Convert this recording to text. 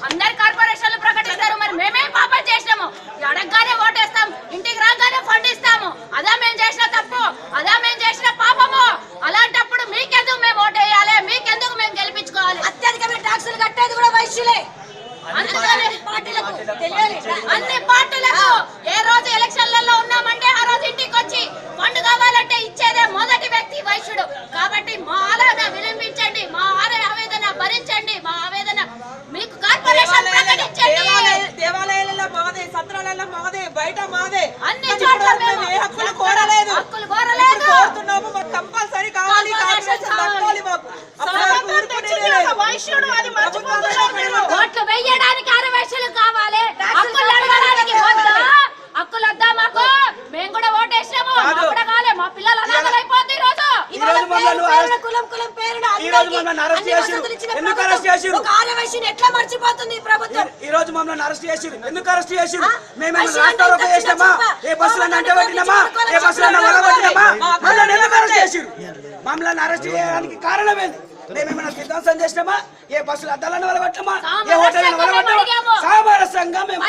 అందరు కార్పొరేషన్లు ప్రకటిస్తారు. మరి మేమేం పాపం చేసినాము? అడగగానే ఓటేస్తాం, ఇంటికి రాగానే ఫండ్ ఇస్తాము. అదా మేము చేసిన తప్పు, అదా మేము చేసిన పాపము. అలాంటప్పుడు మీకెందుకు మేము ఓటేయాలి? మీకెందుకు మేము గెలిపించుకోవాలి? అత్యధికమైన ట్యాక్సులు కట్టేది కూడా వైశ్యులే. అన్ని పార్టీలకు ఏ రోజు ఎలక్షన్లలో ఉన్నామంటే ఆ రోజు ఇంటికి వచ్చి ఫండ్ కావాలంటే ఇచ్చేదే మొదటి వ్యక్తి వైశ్యుడు. కాబట్టి మా ఆవేదన వినిపించండి, మా ఆవేదన భరించండి, మా ఆవేదన మీకు కార్పొరేషన్ ప్రకటించండి. దేవాలయాలలో మాదే, సత్రాలలో మాదే, బయట మాదే, అన్ని చోట్ల మేము హక్కులు కోరలేదు. కోరుతున్నాము. మాకు కంపల్సరీ కావాలి, కార్పొరేషన్ దక్కాలి మాకు. ఓట్లు వేయడానికి 6 వైశ్యులు కావాలి. హక్కులు అడగడానికి వద్దా? హక్కులు వద్దా మాకు? మేము కూడా ఓటేసినాము, మాకు కూడా కావాలి. మా పిల్లలు అనాథలైపోతుంది ఈ రోజు. ఎట్లా మర్చిపోతుంది ఈ ప్రభుత్వం? ఈ రోజు మమ్మల్ని అరెస్ట్ చేసిరు. ఎందుకు అరెస్ట్ చేసిరు? మేమేమో రాష్ట్రారోపణ చేసినామా? ఏ బస్సులను అంటే పట్టినామా? ఏ బస్సులను వలగొట్టినామా? మమ్మల్ని ఎందుకు అరెస్ట్ చేసిరు? మమ్మల్ని అరెస్ట్ చేయడానికి కారణం ఏంది? మేమేమైనా విధ్వంసం చేసినామా? ఏ బస్సులు అద్దాలను వలగొట్టామా? ఏ హోటళ్లను వలగొట్టామా? సామరస్యంగా మేము